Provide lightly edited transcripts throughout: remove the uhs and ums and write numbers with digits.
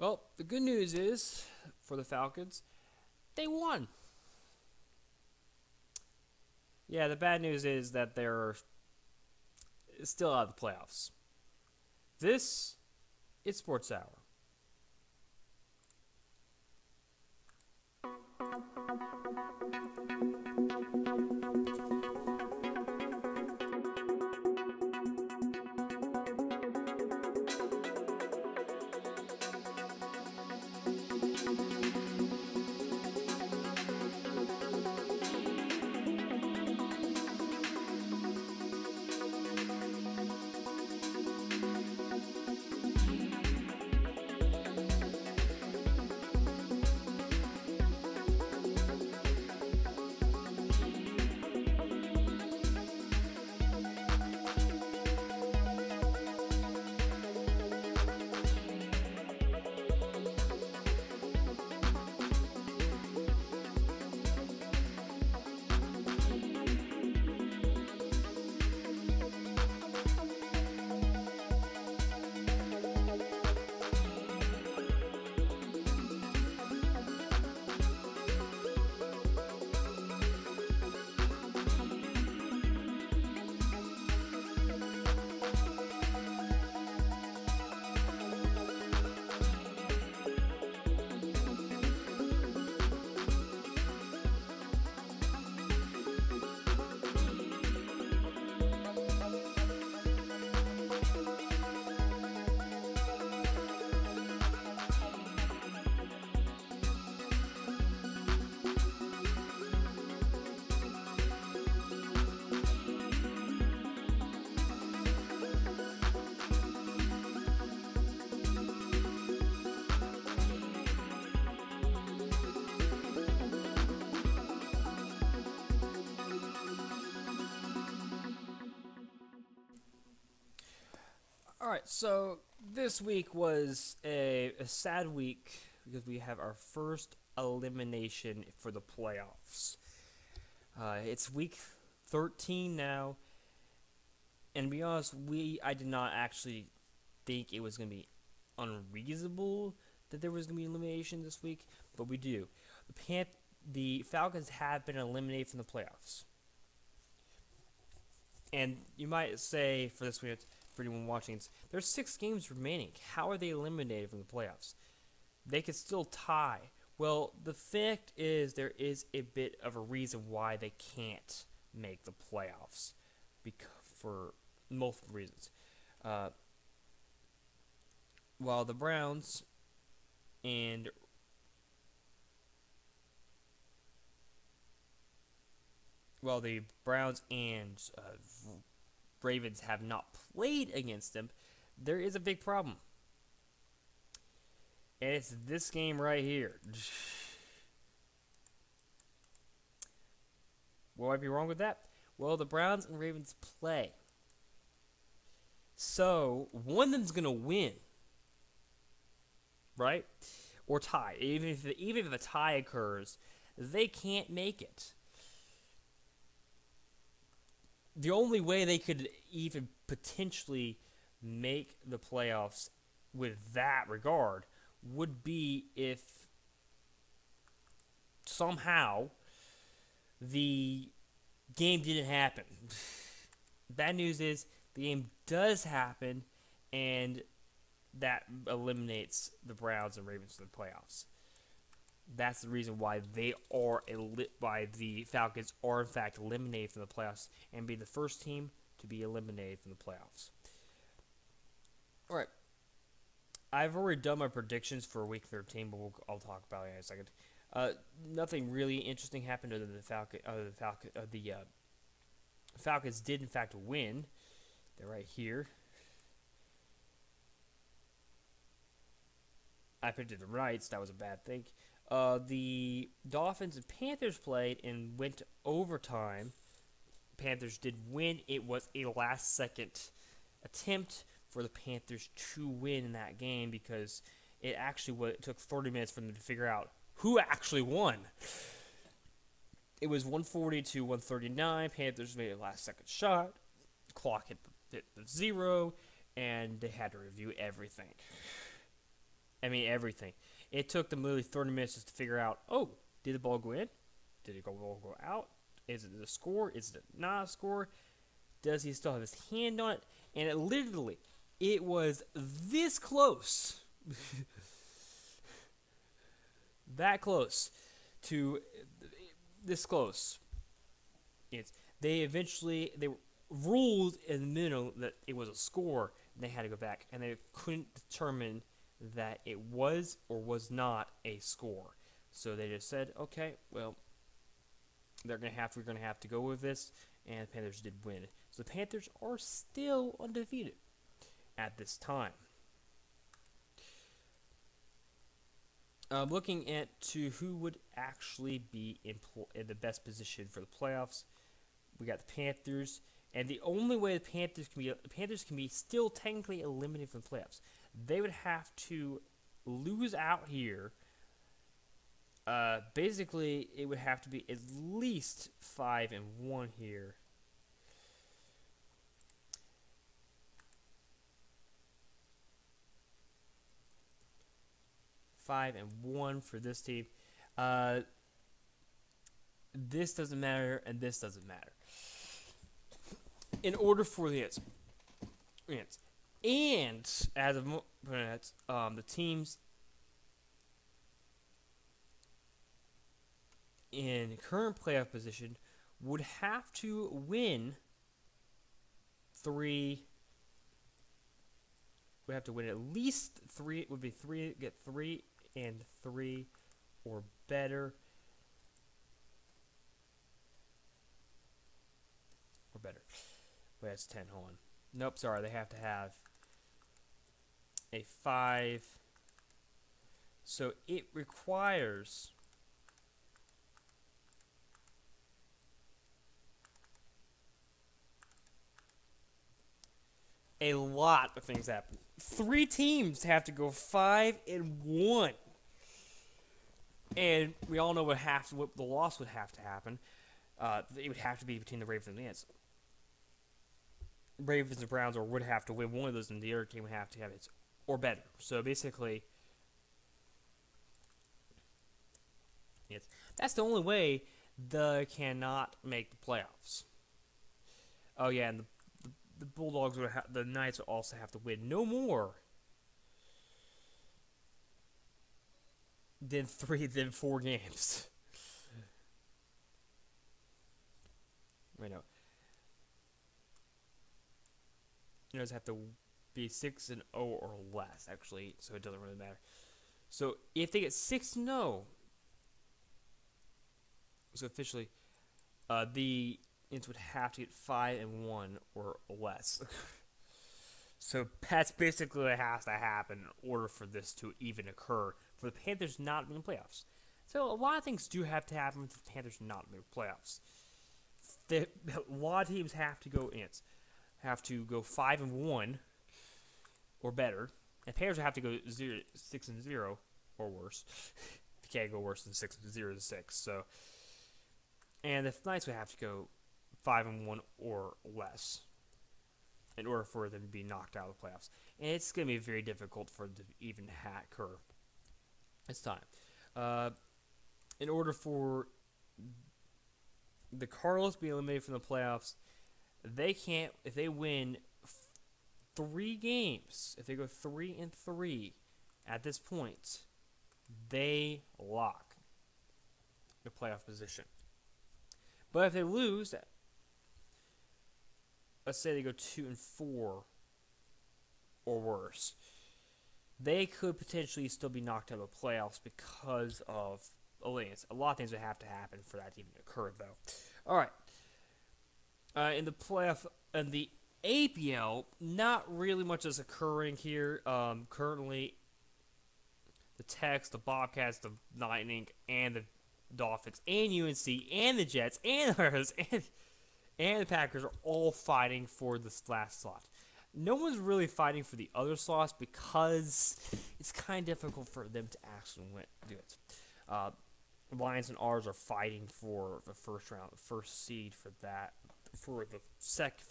Well, the good news is for the Falcons, they won. Yeah, the bad news is that they're still out of the playoffs. This is Sports Hour. Alright, so this week was a sad week because we have our first elimination for the playoffs. It's week 13 now, and to be honest, I did not actually think it was going to be unreasonable that there was going to be elimination this week, but we do. The Falcons have been eliminated from the playoffs. And you might say, for this week, for anyone watching, there's 6 games remaining. How are they eliminated from the playoffs? They could still tie. Well, the fact is there is a bit of a reason why they can't make the playoffs, for multiple reasons. While the Browns and Ravens have not played against them, there is a big problem. And it's this game right here. What might be wrong with that? Well, the Browns and Ravens play. So, one of them's going to win. Right? Or tie. Even if a tie occurs, they can't make it. The only way they could even potentially make the playoffs with that regard would be if somehow the game didn't happen. Bad news is the game does happen, and that eliminates the Browns and Ravens from the playoffs. That's the reason why the Falcons are in fact eliminated from the playoffs and be the first team to be eliminated from the playoffs. All right, I've already done my predictions for Week 13, but I'll talk about it in a second. Nothing really interesting happened to the Falcons did in fact win. They're right here. I predicted the Knights. That was a bad thing. The Dolphins and Panthers played and went to overtime. Panthers did win. It was a last-second attempt for the Panthers to win in that game because it took 30 minutes for them to figure out who actually won. It was 140 to 139. Panthers made a last-second shot. Clock hit the 0, and they had to review everything. I mean, everything. It took them literally 30 minutes just to figure out, oh, did the ball go in? Did the ball go out? Is it a score? Is it not a score? Does he still have his hand on it? And it was this close. That close to this close. They ruled in the middle that it was a score, and they had to go back, and they couldn't determine that it was or was not a score. So they just said, okay, well, we're gonna have to go with this, and the Panthers did win. So the Panthers are still undefeated at this time. Looking at who would actually be in the best position for the playoffs, we got the Panthers, and the only way the Panthers can be still technically eliminated from the playoffs. They would have to lose out here. Basically, it would have to be at least 5-1 here. Five and 1 for this team. This doesn't matter, and this doesn't matter. In order for the and as of the teams in current playoff position would have to win three. Would have to win at least 3. It would be 3. Get 3 and 3 or better. Or better. Wait, that's 10. Hold on. Nope, sorry. They have to have a 5. So it requires a lot of things happen. 3 teams have to go 5-1. And we all know what the loss would have to happen. It would have to be between the Ravens and the Ants. Ravens and Browns would have to win one of those, and the other team would have to have it or better. So basically, that's the only way they cannot make the playoffs. Oh yeah, and the Bulldogs the Knights would also have to win no more than 4 games. Wait, no. You guys have to be 6-0 or less, actually, so it doesn't really matter. So if they get 6-0, so officially, the Ants would have to get 5-1 or less. So that's basically what has to happen in order for this to even occur, for the Panthers not being in the playoffs. So a lot of things do have to happen for the Panthers not in the playoffs. A lot of teams have to go 5-1 or better, and Panthers have to go 6-0 or worse. They can't go worse than 6-0-6. So, and the Knights would have to go 5-1 or less in order for them to be knocked out of the playoffs. And it's going to be very difficult for them to even occur. It's time. In order for the Cardinals to be eliminated from the playoffs, they can't, if they win 3 games, if they go 3-3 at this point, they lock the playoff position. But if they lose, let's say they go 2-4 or worse, they could potentially still be knocked out of the playoffs because of alliance. A lot of things would have to happen for that to even occur, though. All right. In the playoff, in the APL, not really much is occurring here. Currently, the Tex, the Bobcats, the Lightning, and the Dolphins, and UNC, and the Jets, and the Hurricanes, and the Packers are all fighting for this last slot. No one's really fighting for the other slots because it's kind of difficult for them to actually do it. Lions and R's are fighting for the first seed for that, for the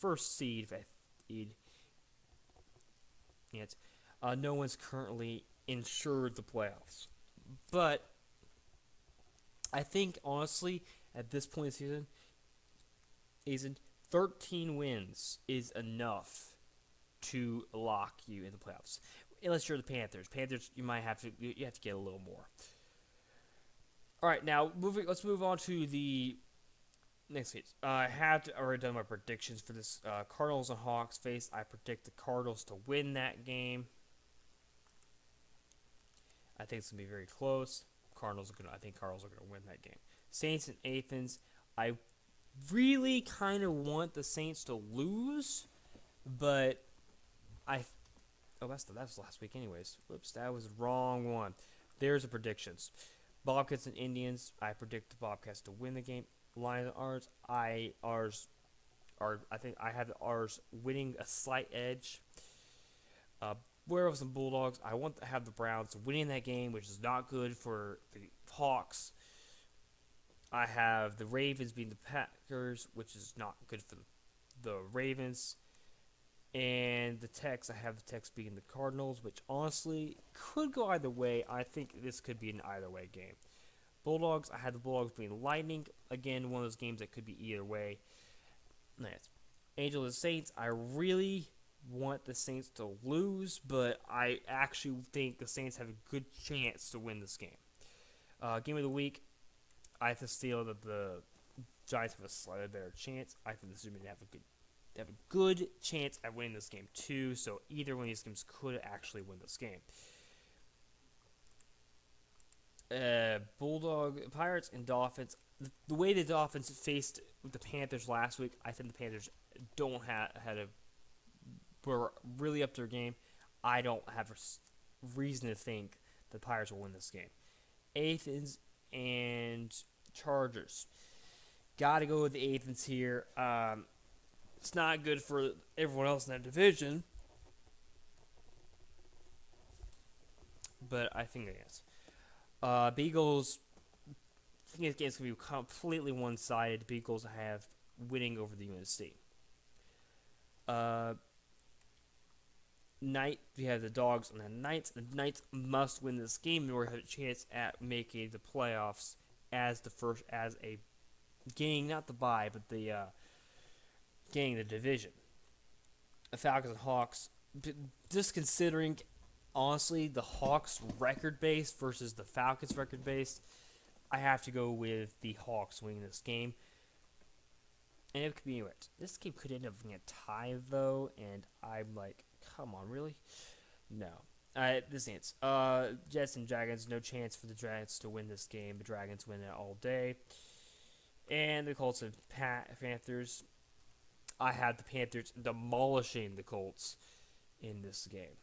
first seed. No one's currently ensure the playoffs. But I think honestly, at this point in the season, 13 wins is enough to lock you in the playoffs. Unless you're the Panthers. Panthers, you have to get a little more. All right, now let's move on to the next case. I have already done my predictions for this Cardinals and Hawks face. I predict the Cardinals to win that game. I think it's gonna be very close. I think Cardinals are gonna win that game. Saints and Athens. I really kind of want the Saints to lose, but that was last week anyways. Whoops, that was the wrong one. There's the predictions. Bobcats and Indians. I predict the Bobcats to win the game. Lions and ours. I think I have the ours winning a slight edge. Werewolves and Bulldogs. I want to have the Browns winning that game, which is not good for the Hawks. I have the Ravens beating the Packers, which is not good for the Ravens. And the Tex, I have the Tex beating the Cardinals, which honestly could go either way. I think this could be an either way game. Bulldogs, I had the Bulldogs beating Lightning. Again, one of those games that could be either way. Nice. Angels and Saints, I really want the Saints to lose, but I actually think the Saints have a good chance to win this game. Game of the week, I have to feel that the Giants have a slightly better chance. I think the Zoomers have a good chance at winning this game too. So either one of these games could actually win this game. Pirates and Dolphins. The way the Dolphins faced the Panthers last week, I think the Panthers were really up to their game. I don't have a reason to think the Pirates will win this game. Athens and Chargers. Got to go with the Athens here. It's not good for everyone else in that division, but I think it is. Beagles, I think this game's going to be completely one-sided. Beagles have winning over the UNC. We have the Dogs and the Knights. The Knights must win this game in order to have a chance at making the playoffs as a getting not the bye, but the getting the division. The Falcons and Hawks, just considering, honestly, the Hawks record base versus the Falcons record base, I have to go with the Hawks winning this game. And it could be anyway. This game could end up being a tie, though, and I'm like, come on, really? No. This ends. Jets and Dragons, no chance for the Dragons to win this game. The Dragons win it all day. And the Colts and Panthers. I had the Panthers demolishing the Colts in this game.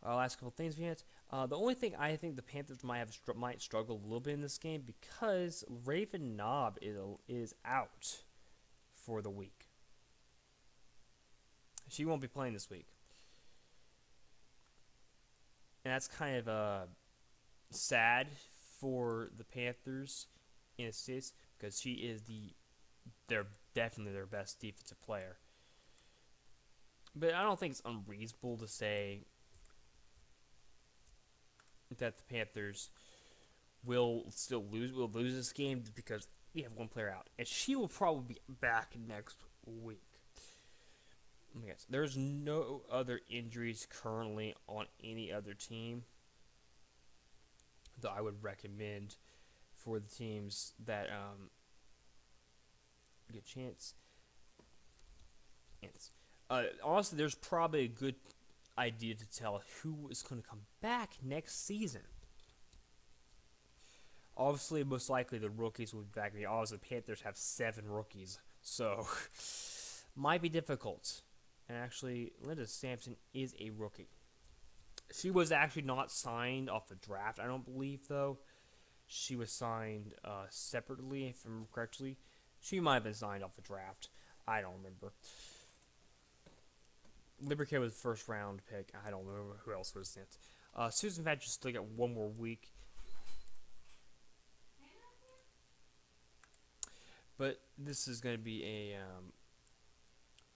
Last couple things we had. The only thing I think the Panthers might struggle a little bit in this game because Raven Knob is out for the week. She won't be playing this week. And that's kind of sad for the Panthers in a sense because she is they're definitely their best defensive player. But I don't think it's unreasonable to say that the Panthers will lose this game because we have one player out. And she will probably be back next week. Yes, there's no other injuries currently on any other team that I would recommend for the teams that get a chance. Yes. Honestly, there's probably a good idea to tell who is going to come back next season. Obviously, most likely the rookies will be back. I mean, obviously, the Panthers have 7 rookies, so might be difficult. And actually, Linda Sampson is a rookie. She was actually not signed off the draft, I don't believe, though. She was signed separately, if I remember correctly. She might have been signed off the draft. I don't remember. Libercare was the first round pick. I don't remember who else was sent. Susan Fetch still got one more week. But this is going to be a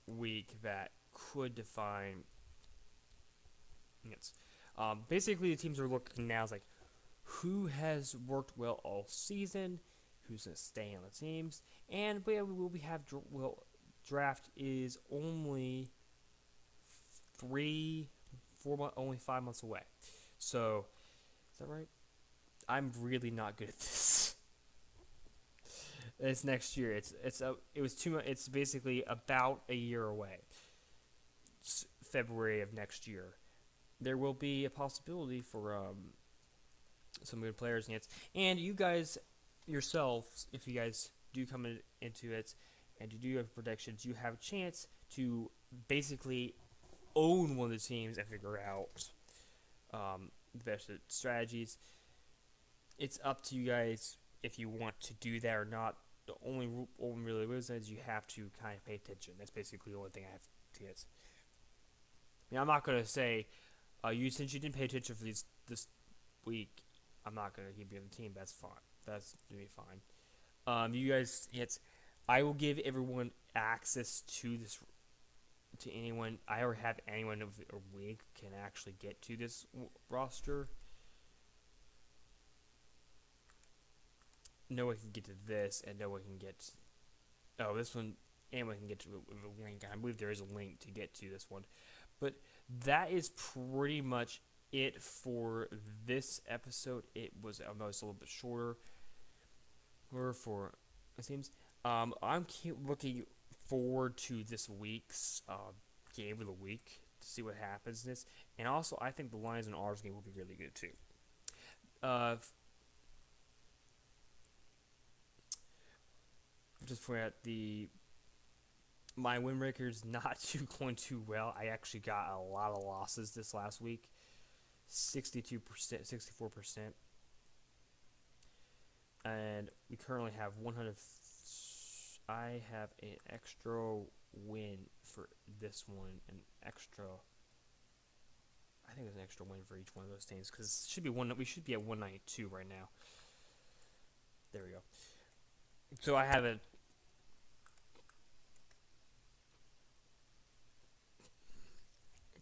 week that could define chance. Basically, the teams are looking now is like who has worked well all season, who's going to stay on the teams, and we have draft is only only 5 months away. So, is that right? I'm really not good at this. It's next year. It's basically about a year away. It's February of next year. There will be a possibility for some good players, and you guys yourselves, if you guys do come into it and you do have predictions, you have a chance to basically own one of the teams and figure out the best strategies. It's up to you guys if you want to do that or not. The only really is you have to kind of pay attention. That's basically the only thing I have to get. I mean, I'm not going to say, since you didn't pay attention for this week, I'm not going to keep you on the team. That's fine. That's going to be fine. You guys, I will give everyone access to this, to anyone. I already have anyone of a week can actually get to this roster. No one can get to this, and no one can get. Oh, this one. Anyone can get to the link. I believe there is a link to get to this one, but that is pretty much it for this episode. It was almost a little bit shorter. Or for it seems. I'm looking forward to this week's game of the week to see what happens in this, and also I think the Lions and R's game will be really good too. Just point out my win record's not going too well. I actually got a lot of losses this last week, 62%, 64%, and we currently have 100. I have an extra win for this one, an extra. I think there's an extra win for each one of those teams because it should be one. We should be at 192 right now. There we go. So I have a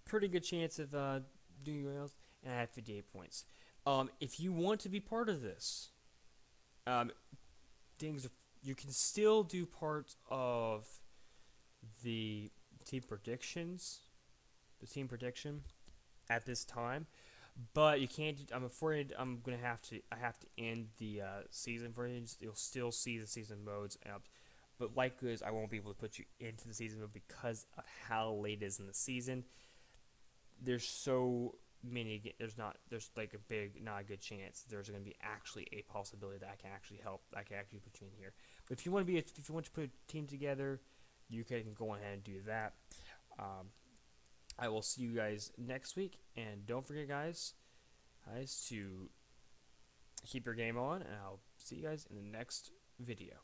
pretty good chance of doing well, and I have 58 points. If you want to be part of this, you can still do part of the team prediction at this time, but you can't. I'm afraid I have to end the season for you. You'll still see the season modes up, but likely I won't be able to put you into the season mode because of how late it is in the season. There's so many. There's like not a good chance. There's going to be actually a possibility that I can actually help. I can actually put you in here. But if you want to put a team together, you can go ahead and do that. I will see you guys next week, and don't forget, guys, to keep your game on, and I'll see you guys in the next video.